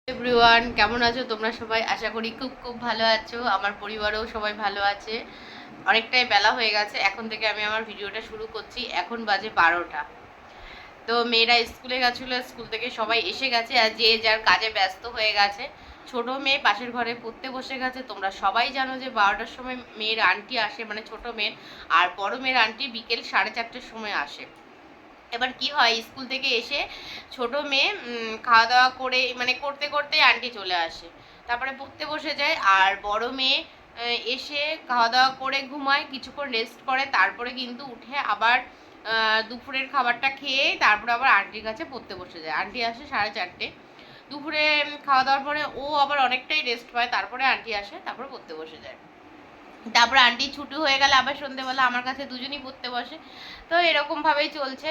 Everyone, কেমন আছো তোমরা সবাই? আশা করি খুব খুব ভালো আছো। আমার পরিবারেও সবাই ভালো আছে। অনেকটাই বেলা হয়ে গেছে, এখন থেকে আমি আমার ভিডিওটা শুরু করছি। এখন বাজে 12টা। তো মেয়েরা স্কুলে গেছিলো, স্কুল থেকে সবাই এসে গেছে আর যে যার কাজে ব্যস্ত হয়ে গেছে। ছোট মেয়ে পাশের ঘরে পড়তে বসে গেছে। তোমরা সবাই জানো যে 12টার সময় মেয়ের আন্টি আসে, মানে ছোট মেয়ের। আর বড় মেয়ের আন্টি বিকেল 4:30টার সময় আসে। এবার কি হয়, স্কুল থেকে এসে ছোট মেয়ে খাওয়া দাওয়া করে মানে করতে করতে আন্টি চলে আসে, তারপরে পড়তে বসে যায়। আর বড় মেয়ে এসে খাওয়া দাওয়া করে ঘুমায়, কিছুক্ষণ রেস্ট করে, তারপরে কিন্তু উঠে আবার দুপুরের খাবারটা খেয়ে তারপরে আবার আন্টির কাছে পড়তে বসে যায়। আন্টি আসে 4:30। দুপুরে খাওয়া দাওয়ার পরে ও আবার অনেকটাই রেস্ট পায়, তারপরে আন্টি আসে, তারপরে পড়তে বসে যায়। তারপরে আন্টি ছুটি হয়ে গেলে আবার সন্ধ্যেবেলা আমার কাছে দুজনই পড়তে বসে। তো এরকমভাবেই চলছে।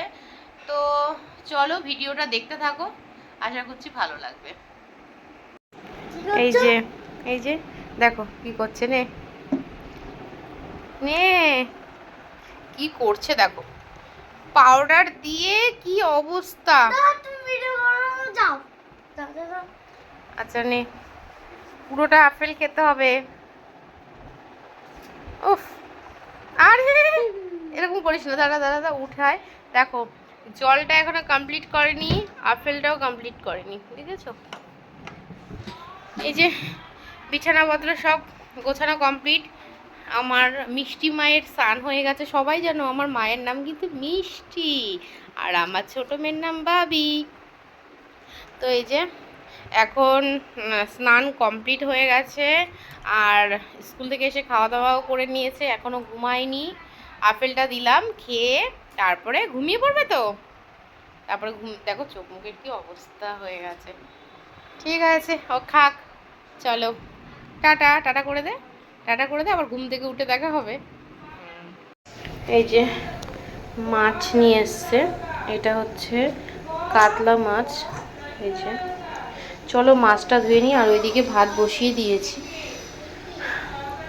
তো চলো ভিডিওটা দেখতে থাকো, আশা করছি ভালো লাগবে। এই যে এই যে দেখো কি করছে, নে নে কি করছে দেখো, পাউডার দিয়ে কি অবস্থা। আচ্ছা নে, পুরোটা আপেল খেতে হবে। উফ, আরে এরকম করিস না, দাঁড়া দাঁড়া দাঁড়া, উঠায়। দেখো জলটা এখনো কমপ্লিট করেনি, আপেলটাও কমপ্লিট করেনি, দেখেছো? এই যে বিছানাপত্র সব গোছানো কমপ্লিট। আমার মিষ্টি মায়ের স্নান হয়ে গেছে। সবাই জানো আমার মায়ের নাম কিন্তু মিষ্টি, আর আমার ছোট মেয়ের নাম বাবি। তো এই যে এখন স্নান কমপ্লিট হয়ে গেছে, আর স্কুল থেকে এসে খাওয়া দাওয়াও করে নিয়েছে, এখনও ঘুমায়নি। আপেলটা দিলাম, খেয়ে তারপরে ঘুমিয়ে পড়বে। তো তারপরে দেখো চোখ মুখের কি অবস্থা হয়ে গেছে। ঠিক আছে, ও খাক। চলো টাটা, টাটা করে দে, টাটা করে দে, আবার ঘুম থেকে উঠে দেখা হবে। এই যে মাছ নিয়ে এসছে, এটা হচ্ছে কাতলা মাছ। এই যে চলো মাছটা ধুয়ে নিই, আর ওইদিকে ভাত বসিয়ে দিয়েছি।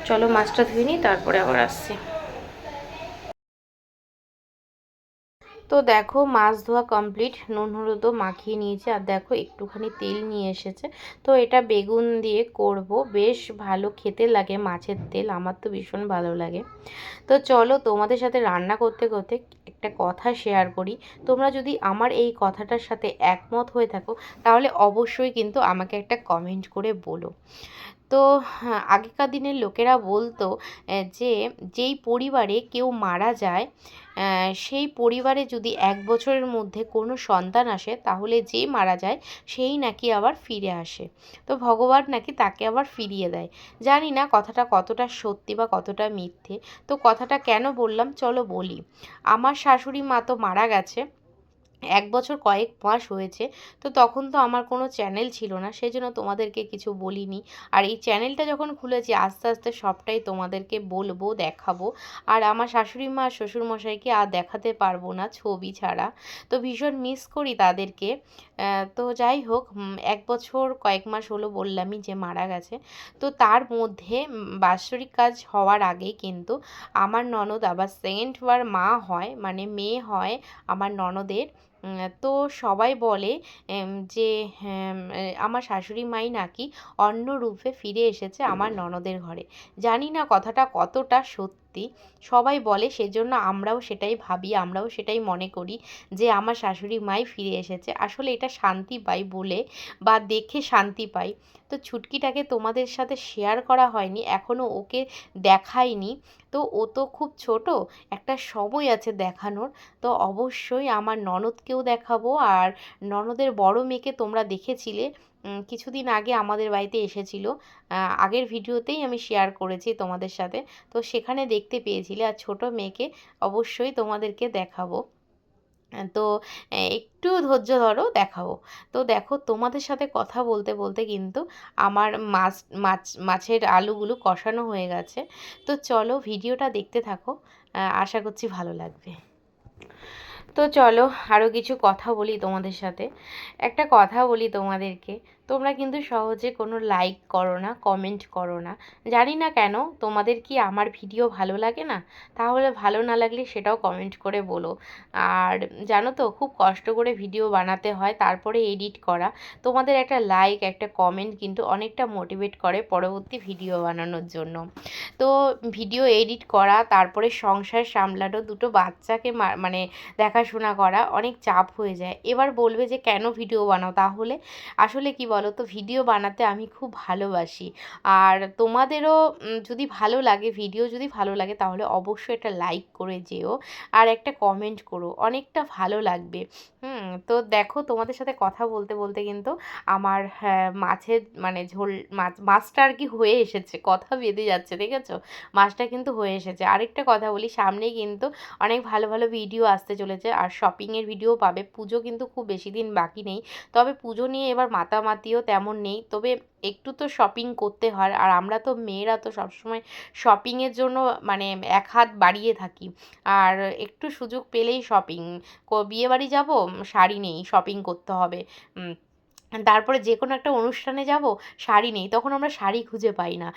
চলো মাছটা ধুয়ে নিই, তারপরে আবার আসছি। তো দেখো মাছ ধোয়া কমপ্লিট, নুন হলুদও মাখিয়ে নিয়েছি, আর দেখো একটুখানি তেল নিয়ে এসেছে। তো এটা বেগুন দিয়ে করব, বেশ ভালো খেতে লাগে মাছের তেল, আমার তো ভীষণ ভালো লাগে। তো চলো তোমাদের সাথে রান্না করতে করতে একটা কথা শেয়ার করি। তোমরা যদি আমার এই কথাটার সাথে একমত হয়ে থাকো, তাহলে অবশ্যই কিন্তু আমাকে একটা কমেন্ট করে বলো। তো আগেকার দিনের লোকেরা বলতো যে যেই পরিবারে কেউ মারা যায়, সেই পরিবারে যদি 1 বছরের মধ্যে কোনো সন্তান আসে, তাহলে যে মারা যায় সেই নাকি আবার ফিরে আসে। তো ভগবান নাকি তাকে আবার ফিরিয়ে দেয়। জানি না কথাটা কতটা সত্যি বা কতটা মিথ্যে। তো কথাটা কেন বললাম চলো বলি। আমার শাশুড়ি মা তো মারা গেছে, 1 বছর কয়েক মাস হয়েছে। তো তখন তো আমার কোনো চ্যানেল ছিল না, সেই জন্য তোমাদেরকে কিছু বলিনি। আর এই চ্যানেলটা যখন খুলেছি আস্তে আস্তে সবটাই তোমাদেরকে বলবো, দেখাবো। আর আমার শাশুড়ি মা আর শ্বশুরমশাইকে আর দেখাতে পারবো না ছবি ছাড়া। তো ভীষণ মিস করি তাদেরকে। তো যাই হোক, 1 বছর কয়েক মাস হলো বললামই যে মারা গেছে। তো তার মধ্যে বাৎসরিক কাজ হওয়ার আগেই কিন্তু আমার ননদ আবার সেকেন্ড বার মা হয়, মানে মেয়ে হয় আমার ননদের। তো সবাই বলে যে আমার শাশুড়ি মাই নাকি অন্য রূপে ফিরে এসেছে আমার ননদের ঘরে। জানি না কথাটা কতটা সত্যি, সবাই বলে, সেজন্য আমরাও সেটাই ভাবি, আমরাও সেটাই মনে করি যে আমার শাশুড়ি মাই ফিরে এসেছে। আসলে এটা শান্তি পাই বলে, বা দেখে শান্তি পাই। তো ছুটকিটাকে তোমাদের সাথে শেয়ার করা হয়নি, এখনও ওকে দেখাইনি। তো ও তো খুব ছোট, একটা সময় আছে দেখানোর। তো অবশ্যই আমার ননদকেও দেখাবো। আর ননদের বড় মেয়েকে তোমরা দেখেছিলে, কিছুদিন আগে আমাদের বাড়িতে এসেছিল, আগের ভিডিওতেই আমি শেয়ার করেছি তোমাদের সাথে। তো সেখানে দেখতে পেয়েছিলে। আর ছোট মেয়েকে অবশ্যই তোমাদেরকে দেখাবো। তো একটু ধৈর্য ধরো, দেখাবো। তো দেখো তোমাদের সাথে কথা বলতে বলতে কিন্তু আমার মাছের আলুগুলো কষানো হয়ে গেছে। তো চলো ভিডিওটা দেখতে থাকো, আশা করছি ভালো লাগবে। তো চলো আরও কিছু কথা বলি তোমাদের সাথে। একটা কথা বলি তোমাদেরকে, তোমরা কিন্তু সহজে কোনো লাইক করো না, কমেন্ট করো না। জানি না কেন, তোমাদের কি আমার ভিডিও ভালো লাগে না? তাহলে ভালো না লাগলে সেটাও কমেন্ট করে বলো। আর জানো তো, খুব কষ্ট করে ভিডিও বানাতে হয়, তারপরে এডিট করা। তোমাদের একটা লাইক, একটা কমেন্ট কিন্তু অনেকটা মোটিভেট করে পরবর্তী ভিডিও বানানোর জন্য। তো ভিডিও এডিট করা, তারপরে সংসার সামলানো, দুটো বাচ্চাকে মানে দেখাশোনা করা অনেক চাপ হয়ে যায়। এবার বলবে যে কেন ভিডিও বানাও? তাহলে আসলে কি বলো তো, ভিডিও বানাতে আমি খুব ভালোবাসি। আর তোমাদেরও যদি ভালো লাগে, ভিডিও যদি ভালো লাগে, তাহলে অবশ্যই একটা লাইক করে যেও আর একটা কমেন্ট করো, অনেকটা ভালো লাগবে। তো দেখো, তোমাদের সাথে কথা বলতে বলতে কিন্তু আমার মাছের মানে ঝোল, মাছটা আর কি হয়ে এসেছে, কথা বেঁধে যাচ্ছে, দেখেছো? মাছটা কিন্তু হয়ে এসেছে। আরেকটা কথা বলি, সামনেই কিন্তু অনেক ভালো ভালো ভিডিও আসতে চলেছে, আর শপিংয়ের ভিডিও পাবে। পুজো কিন্তু খুব বেশি দিন বাকি নেই, তবে পুজো নিয়ে এবার মাতামাতিও তেমন নেই, তবে একটু তো শপিং করতে হয়। আর আমরা তো মেয়েরা তো সবসময় শপিংয়ের জন্য মানে এক হাত বাড়িয়ে থাকি। আর একটু সুযোগ পেলেই শপিং, বিয়েবাড়ি যাব, শাড়ি নেই, শপিং করতে হবে। তারপরে যে কোনো একটা অনুষ্ঠানে যাব, শাড়ি নেই, তখন আমরা শাড়ি খুঁজে পাই না।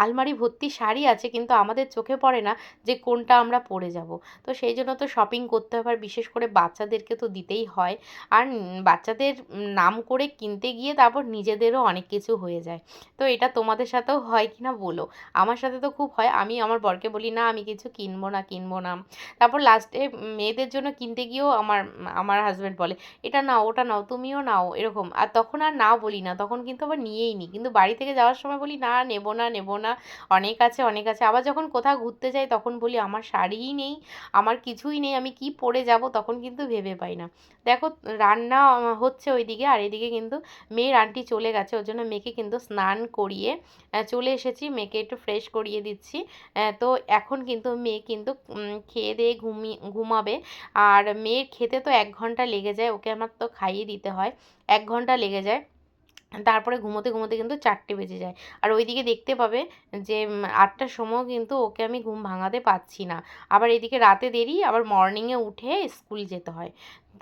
আলমারি ভর্তি শাড়ি আছে, কিন্তু আমাদের চোখে পড়ে না যে কোনটা আমরা পরে যাব। তো সেই জন্য তো শপিং করতে হবে, আর বিশেষ করে বাচ্চাদেরকে তো দিতেই হয়। আর বাচ্চাদের নাম করে কিনতে গিয়ে তারপর নিজেদেরও অনেক কিছু হয়ে যায়। তো এটা তোমাদের সাথেও হয় কি না বলো? আমার সাথে তো খুব হয়। আমি আমার বরকে বলি, না আমি কিছু কিনবো না, কিনবো না। তারপর লাস্টে মেয়েদের জন্য কিনতে গিয়েও আমার আমার হাজব্যান্ড বলে, এটা নাও, ওটা নাও, তুমিও নাও, এরকম। আর তখন আর না বলি না, তখন কিন্তু আবার নিয়েই নিই। কিন্তু বাড়ি থেকে যাওয়ার সময় বলি, না নেবো না, নেবো না, অনেক আছে, অনেক আছে। আবার যখন কোথাও ঘুরতে যাই, তখন বলি আমার শাড়িই নেই, আমার কিছুই নেই, আমি কি পরে যাব, তখন কিন্তু ভেবে পাই না। দেখো, রান্না হচ্ছে ওইদিকে, আর এদিকে কিন্তু মেয়ের আন্টি চলে গেছে, ওর জন্য মেয়েকে কিন্তু স্নান করিয়ে চলে এসেছি, মেয়েকে একটু ফ্রেশ করিয়ে দিচ্ছি। তো এখন কিন্তু মেয়ে কিন্তু খেয়ে দিয়ে ঘুমাবে। আর মেয়ের খেতে তো 1 ঘন্টা লেগে যায়, ওকে আমার তো খাইয়ে দিতে হয়, 1 ঘন্টা লেগে যায়। তারপরে ঘুমোতে ঘুমোতে কিন্তু 4টে বেজে যায়। আর ওইদিকে দেখতে পাবে যে 8টার সময়ও কিন্তু ওকে আমি ঘুম ভাঙাতে পারছি না। আবার এদিকে রাতে দেরি, আবার মর্নিংয়ে উঠে স্কুল যেতে হয়।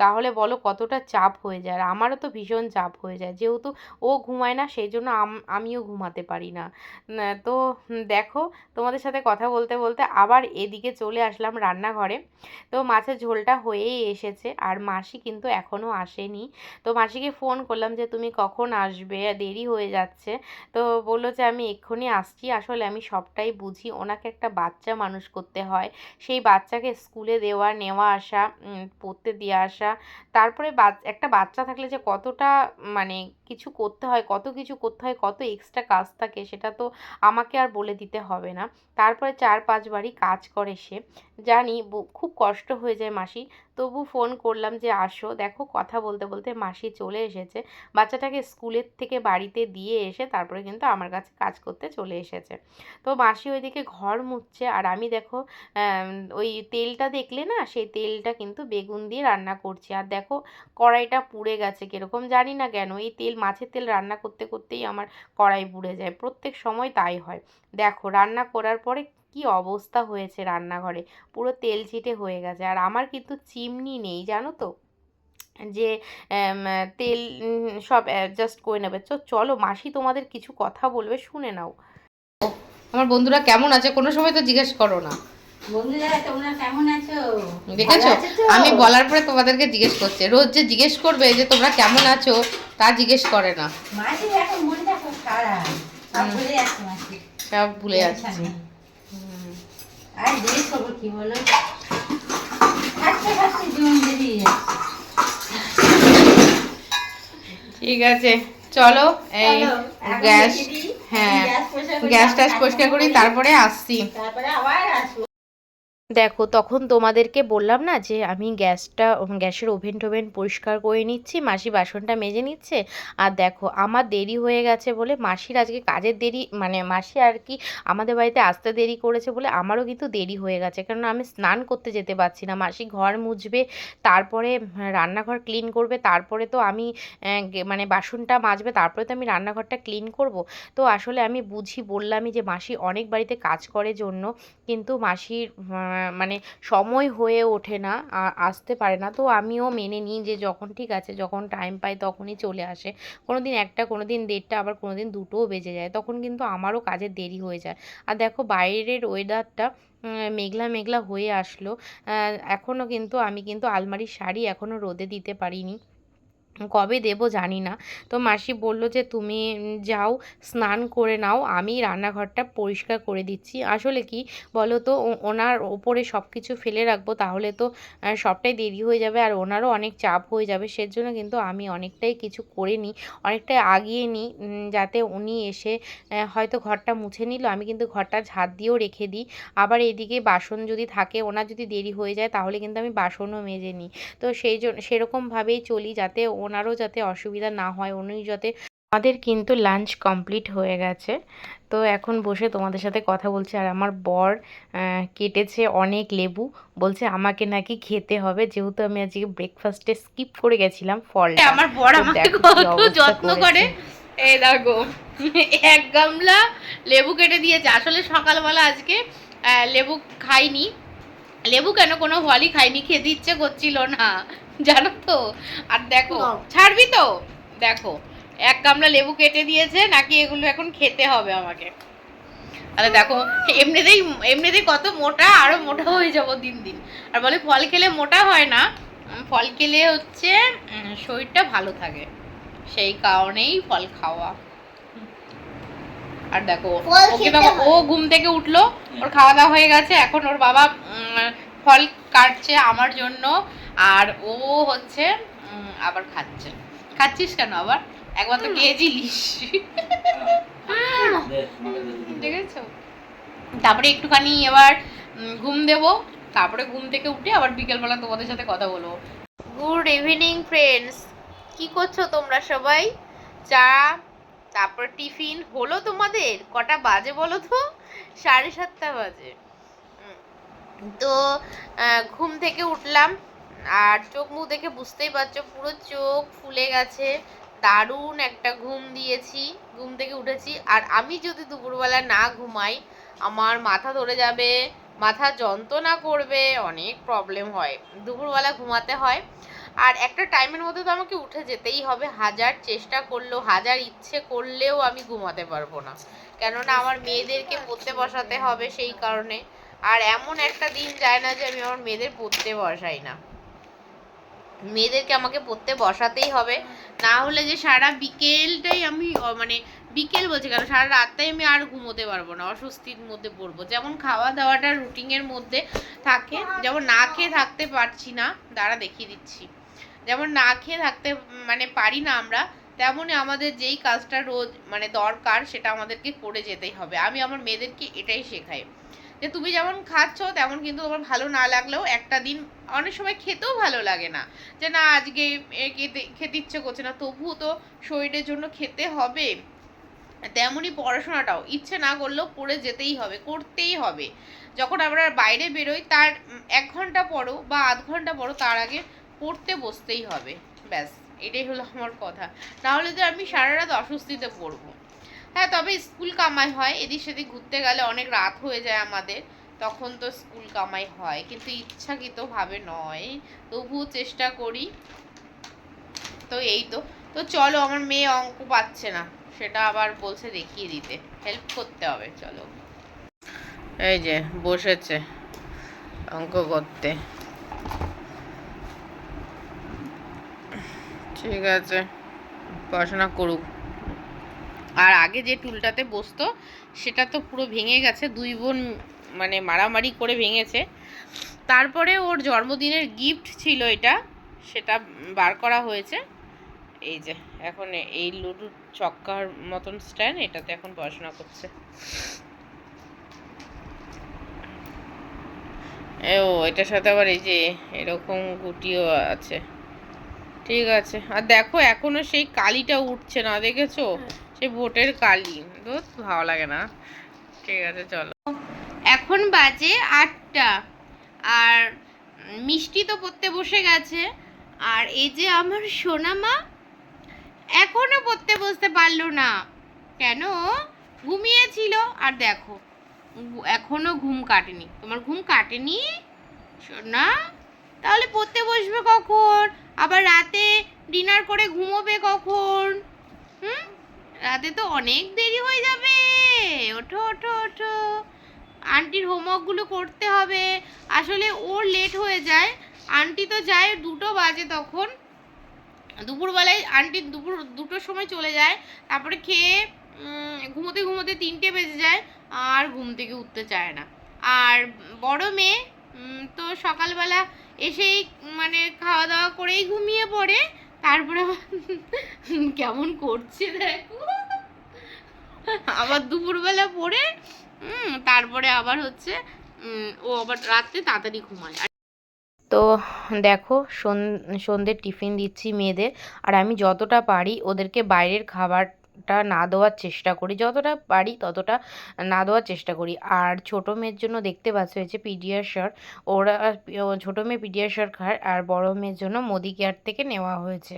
তাহলে বলো কতটা চাপ হয়ে যায়। আর আমারও তো ভীষণ চাপ হয়ে যায়, যেহেতু ও ঘুমায় না, সেই জন্য আমিও ঘুমাতে পারি না। তো দেখো, তোমাদের সাথে কথা বলতে বলতে আবার এদিকে চলে আসলাম রান্নাঘরে। তো মাছের ঝোলটা হয়েই এসেছে, আর মাসি কিন্তু এখনও আসেনি। তো মাসিকে ফোন করলাম যে তুমি কখন আসবে, দেরি হয়ে যাচ্ছে। তো বললো যে আমি এক্ষুনি আসছি। আসলে আমি সবটাই বুঝি, ওনাকে একটা বাচ্চা মানুষ করতে হয়, সেই বাচ্চাকে স্কুলে দেওয়া, নেওয়া আসা, পড়তে দিয়ে আসা, তারপরে একটা বাচ্চা থাকলে যে কতটা মানে কিছু করতে হয়, কত কিছু করতে হয়, কত এক্সট্রা কাজ থাকে, সেটা তো আমাকে আর বলে দিতে হবে না। তারপরে 4-5 বাড়ি কাজ করে সে, জানি খুব কষ্ট হয়ে যায় মাসি। তবু ফোন করলাম যে আসো। দেখো, কথা বলতে বলতে মাসি চলে এসেছে, বাচ্চাটাকে স্কুলের থেকে বাড়িতে দিয়ে এসে তারপরে কিন্তু আমার কাছে কাজ করতে চলে এসেছে। তো মাসি ওইদিকে ঘর মুছছে, আর আমি দেখো ওই তেলটা দেখলে না, সেই তেলটা কিন্তু বেগুন দিয়ে রান্না করছি। আর দেখো, কড়াইটা পুড়ে গেছে কীরকম, জানি না কেন, এই তেল, মাছের তেল রান্না করতে করতেই আমার কড়াই পুড়ে যায়, প্রত্যেক সময় তাই হয়। দেখো, রান্না করার পরে কি অবস্থা হয়েছে রান্নাঘরে, পুরো তেল ছিটে হয়ে গেছে। আর আমার কিন্তু চিমনি নেই, জানো তো, যে তেল সব অ্যাডজাস্ট করে নেবে। তো চলো, মাসি তোমাদের কিছু কথা বলবে, শুনে নাও। আমার বন্ধুরা কেমন আছে, কোনো সময় তো জিজ্ঞেস করো না। বন্ধুরা তোমরা কেমন আছো? দেখেছো, আমি বলার পরে তোমাদেরকে জিজ্ঞেস করছে। রোজ যে জিজ্ঞেস করবে যে তোমরা কেমন আছো, তা জিজ্ঞেস করে না। মাসির এখন মনটা খুব খারাপ, সব ভুলে যাচ্ছে মাসি, সব ভুলে যাচ্ছি। আর জিজ্ঞেস করবো কি বলো, হাসতে হাসতে জীবন বেরিয়ে যাচ্ছে। ঠিক আছে, চলো এই গ্যাস, হ্যাঁ গ্যাস ট্যাস পরিষ্কার করি, তারপরে আসছি, তারপরে আবার আসবো। দেখো, তখন তোমাদেরকে বললাম না যে আমি গ্যাসের ওভেন টোভেন পরিষ্কার করে নিচ্ছি, মাসি বাসনটা মেজে নিচ্ছে। আর দেখো, আমার দেরি হয়ে গেছে বলে, মাসির আজকে কাজের দেরি, মানে মাসি আর কি আমাদের বাড়িতে আসতে দেরি করেছে বলে আমারও কিন্তু দেরি হয়ে গেছে, কারণ আমি স্নান করতে যেতে পারছি না। মাসি ঘর মুছবে, তারপরে রান্নাঘর ক্লিন করবে, তারপরে তো আমি মানে বাসনটা মাজবে, তারপরে তো আমি রান্নাঘরটা ক্লিন করব। তো আসলে আমি বললামই যে মাসি অনেক বাড়িতে কাজ করে জন্য কিন্তু মাসির মানে সময় হয়ে ওঠে না, আসতে পারে না। তো আমিও মেনে নিই যে যখন ঠিক আছে, যখন টাইম পাই তখনই চলে আসে। কোনো দিন ১টা, কোনো দিন ১:৩০, আবার কোনো দিন ২টোও বেজে যায়। তখন কিন্তু আমারও কাজের দেরি হয়ে যায়। আর দেখো বাইরের ওয়েদারটা মেঘলা মেঘলা হয়ে আসলো। এখনও কিন্তু আমি কিন্তু আলমারির শাড়ি এখনও রোদে দিতে পারিনি। কবে দেবো জানি না। তো মাসি বলল যে, "তুমি যাও স্নান করে নাও, আমি রান্নাঘরটা পরিষ্কার করে দিচ্ছি।" আসলে কি বলো তো, ওনার ওপরে সব কিছু ফেলে রাখবো তাহলে তো সবটাই দেরি হয়ে যাবে, আর ওনারও অনেক চাপ হয়ে যাবে। সেজন্য কিন্তু আমি অনেকটাই কিছু করে নিই, অনেকটাই আগিয়ে নিই, যাতে উনি এসে হয়তো ঘরটা মুছে নিল, আমি কিন্তু ঘরটা ঝাড় দিয়েও রেখে দিই। আবার এদিকে বাসন যদি থাকে, ওনার যদি দেরি হয়ে যায় তাহলে কিন্তু আমি বাসনও মেজে নিই। তো সেরকমভাবেই চলি, যাতে ওনারও যাতে অসুবিধা না হয়, উনি যাতে। আমাদের কিন্তু লাঞ্চ কমপ্লিট হয়ে গেছে। তো এখন বসে তোমাদের সাথে কথা বলছি, আর আমার বর কেটেছে অনেক লেবু, বলছে আমাকে নাকি খেতে হবে, যেহেতু আমি আজকে ব্রেকফাস্টে স্কিপ করে গেছিলাম ফলটা। আমার বর আমাকে কত যত্ন করে, এই দেখো ১ গামলা লেবু কেটে দিয়েছে। আসলে সকালবেলা আজকে লেবু খাইনি, লেবু কেন কোনো ফলই খাইনি, খেতে ইচ্ছে করছিল না, জানো তো। আর দেখো, ছাড়বি তো, দেখো ১ গামলা লেবু কেটে দিয়েছে, নাকি এগুলো এখন খেতে হবে আমাকে। তাহলে দেখো, এমনিতেই কত মোটা, আরো মোটা হয়ে যাবো দিন দিন। আর বলে ফল খেলে মোটা হয় না, ফল খেলে হচ্ছে শরীরটা ভালো থাকে, সেই কারণেই ফল খাওয়া। আর দেখো, ওকে দেখো, ও ঘুম থেকে উঠলো, ওর খাওয়া দাওয়া হয়ে গেছে, এখন ওর বাবা ফল কাটছে আমার জন্য, আর ও হচ্ছে আবার খাচ্ছে। খাচ্ছিস কেন আবার? একবার তো খেয়েছিলিস, দেখেছো? তারপরে একটুখানি এবার ঘুম দেবো, তারপরে ঘুম থেকে উঠে আবার বিকেলবেলা তোমাদের সাথে কথা বলবো। গুড ইভিনিং ফ্রেন্ডস, কি করছো তোমরা সবাই? চা, তারপর টিফিন হলো তোমাদের? কটা বাজে বলো তো? 7:30 বাজে। তো ঘুম থেকে উঠলাম, আর চোখ মুখ দেখে বুঝতেই পারছো পুরো চোখ ফুলে গেছে। দারুণ একটা ঘুম দিয়েছি, ঘুম থেকে উঠেছি। আর আমি যদি দুপুরবেলা না ঘুমাই, আমার মাথা ধরে যাবে, মাথা যন্ত্রণা করবে, অনেক প্রবলেম হয়। দুপুরবেলা ঘুমাতে হয়, আর একটা টাইমের মধ্যে তো আমাকে উঠে যেতেই হবে। হাজার চেষ্টা করলেও, হাজার ইচ্ছে করলেও আমি ঘুমাতে পারবো না, কেননা আমার মেয়েদেরকে পড়তে বসাতে হবে, সেই কারণে। আর এমন একটা দিন যায় না যে আমি আমার মেয়েদের পড়তে বসাই না, মেয়েদেরকে আমাকে পড়তে বসাতেই হবে। না হলে যে সারা বিকেলটাই আমি মানে বিকেল বলছি কেন, সারা রাতটাই আমি আর ঘুমোতে পারবো না, অস্বস্তির মধ্যে পড়বো। যেমন খাওয়া দাওয়াটা রুটিনের মধ্যে থাকে, যেমন না খেয়ে থাকতে পারছি না, দাঁড়া দেখিয়ে দিচ্ছি, যেমন না খেয়ে থাকতে মানে পারি না আমরা, তেমনই আমাদের যেই কাজটা রোজ মানে দরকার সেটা আমাদেরকে করে যেতেই হবে। আমি আমার মেয়েদেরকে এটাই শেখাই যে তুমি যেমন খাচ্ছ তেমন কিন্তু তোমার ভালো না লাগলেও একটা দিন, অনেক সময় খেতেও ভালো লাগে না, যে না আজকে খেতে ইচ্ছে করছে না, তবুও তো শরীরের জন্য খেতে হবে। তেমনই পড়াশোনাটাও ইচ্ছে না করলেও পড়ে যেতেই হবে, করতেই হবে। যখন আমরা বাইরে বেরোই তার 1 ঘন্টা পরও বা আধ ঘন্টা পরও তার আগে পড়তে বসতেই হবে, ব্যাস এটাই হলো আমার কথা। নাহলে যে আমি সারা রাত অস্বস্তিতে পড়বো। হ্যাঁ, তবে স্কুল কামাই হয়, এদিক সেদিক ঘুরতে গেলে অনেক রাত হয়ে যায় আমাদের, তখন তো স্কুল কামাই হয়, কিন্তু ইচ্ছাকৃতভাবে নয়, তবুও চেষ্টা করি। তো এই তো। তো চলো, আমার মেয়ে অঙ্ক পাচ্ছে না, সেটা আবার বলছে দেখিয়ে দিতে, হেল্প করতে হবে, চলো। এই যে বসেছে অঙ্ক করতে, ঠিক আছে পড়াশোনা করুক। আর আগে যে টুলটাতে বসতো সেটা তো পুরো ভেঙে গেছে, 2 বোন মানে মারামারি করে ভেঙেছে। তারপরে ওর জন্মদিনের গিফট ছিল এটা, সেটা বার করা হয়েছে। এই যে এখন এই লুডুর চক্কার মতন স্ট্যান্ড, এটাতে এখন পড়াশোনা করছে। ও এটার সাথে আবার এই যে এরকম গুটিও আছে, ঠিক আছে। আর দেখো এখনো সেই কালিটা উঠছে না, দেখেছো? সেই ভোটের কালি, ধুৎ ভালো লাগে না। ঠিক আছে চলো, এখন বাজে 8টা, আর মিষ্টি তো পড়তে বসে গেছে, আর এই যে আমার সোনা মা এখনো পড়তে বসতে পারলো না, কেন? ঘুমিয়েছিল। আর দেখো এখনো ঘুম কাটেনি, তোমার ঘুম কাটেনি না? তাহলে পড়তে বসবে কখন? আবার রাতে ডিনার করে ঘুমোবে কখন? হুম, রাতে তো অনেক দেরি হয়ে যাবে। ওঠো ওঠো ওঠো, আন্টির হোমওয়ার্কগুলো করতে হবে। আসলে ওর লেট হয়ে যায়, আন্টি তো যায় 2টো বাজে, তখন দুপুরবেলায় আন্টি দুটোর সময় চলে যায়, তারপরে খেয়ে ঘুমোতে ঘুমোতে 3টে বেজে যায়, আর ঘুম থেকে উঠতে চায় না। আর বড় মেয়ে তো সকালবেলা এসেই মানে খাওয়া দাওয়া করেই ঘুমিয়ে পড়ে, তারপরে আবার কেমন করছে দেখো, আবার দুপুরবেলা পড়ে তারপরে আবার হচ্ছে ও আবার রাত্রে তাড়াতাড়ি ঘুমায়। তো দেখো সন্ধ্যের টিফিন দিচ্ছি মেয়েদের, আর আমি যতটা পারি ওদেরকে বাইরের খাবারটা না দেওয়ার চেষ্টা করি, যতটা পারি ততটা না দেওয়ার চেষ্টা করি। আর ছোটো মেয়ের জন্য দেখতে পাচ্ছ হয়েছে পিডিয়াশিওর, ওরা ছোটো মেয়ে পিডিয়াশিওর খায়, আর বড় মেয়ের জন্য মোদি কেয়ার থেকে নেওয়া হয়েছে।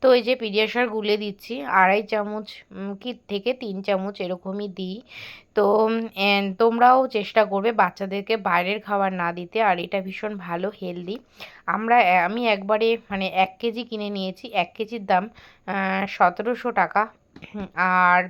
তো এই যে পিডিয়াশিওর গুলে দিচ্ছি, 2.5 চামচ কি থেকে 3 চামচ এরকমই দিই। তো তোমরাও চেষ্টা করবে বাচ্চাদেরকে বাইরের খাবার না দিতে, আর এটা ভীষণ ভালো, হেলদি। আমি একবারে মানে 1 কেজি কিনে নিয়েছি, 1 কেজির দাম 1700 টাকা, আর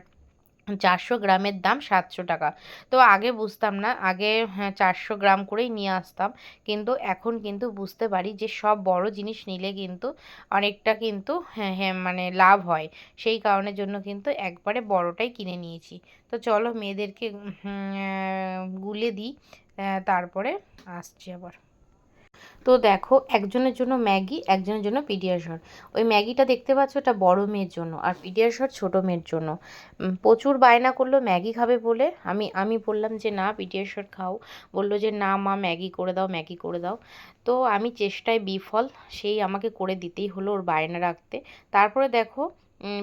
400 গ্রামের দাম 700 টাকা। তো আগে বুঝতাম না, আগে 400 গ্রাম করেই নিয়ে আসতাম, কিন্তু এখন কিন্তু বুঝতে পারি যে সব বড় জিনিস নিলে কিন্তু অনেকটা কিন্তু হ্যাঁ হ্যাঁ মানে লাভ হয়, সেই কারণের জন্য কিন্তু একবারে বড়টাই কিনে নিয়েছি। তো চলো মেয়েদেরকে গুলে দিই, তারপরে আসছি আবার। তো দেখো একজনের জন্য ম্যাগি, একজনের জন্য পিডিয়াশিওর। ওই ম্যাগিটা দেখতে পাচ্ছ ওটা বড় মেয়ের জন্য, আর পিডিয়াশিওর ছোটো মেয়ের জন্য। প্রচুর বায়না করলো ম্যাগি খাবে বলে, আমি বললাম যে না পিডিয়াশিওর খাও, বললো যে না মা ম্যাগি করে দাও, ম্যাগি করে দাও। তো আমি চেষ্টায় বিফল, সেই আমাকে করে দিতেই হলো ওর বায়না রাখতে। তারপরে দেখো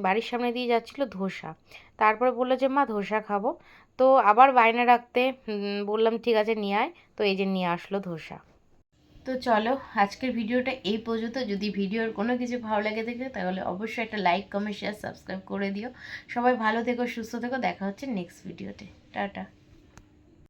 বাড়ির সামনে দিয়ে যাচ্ছিলো ধোসা, তারপরে বললো যে মা ধোসা খাবো। তো আবার বায়না রাখতে বললাম ঠিক আছে নিয়ে আয়, তো এই যে নিয়ে আসলো ধোসা। তো চলো আজকের ভিডিওটা এই পর্যন্ত। যদি ভিডিওর কোনো কিছু ভালো লেগে থাকে তাহলে অবশ্যই একটা লাইক কমেন্ট শেয়ার সাবস্ক্রাইব করে দিও। সবাই ভালো থেকো, সুস্থ থেকো, দেখা হচ্ছে নেক্সট ভিডিওতে। টাটা।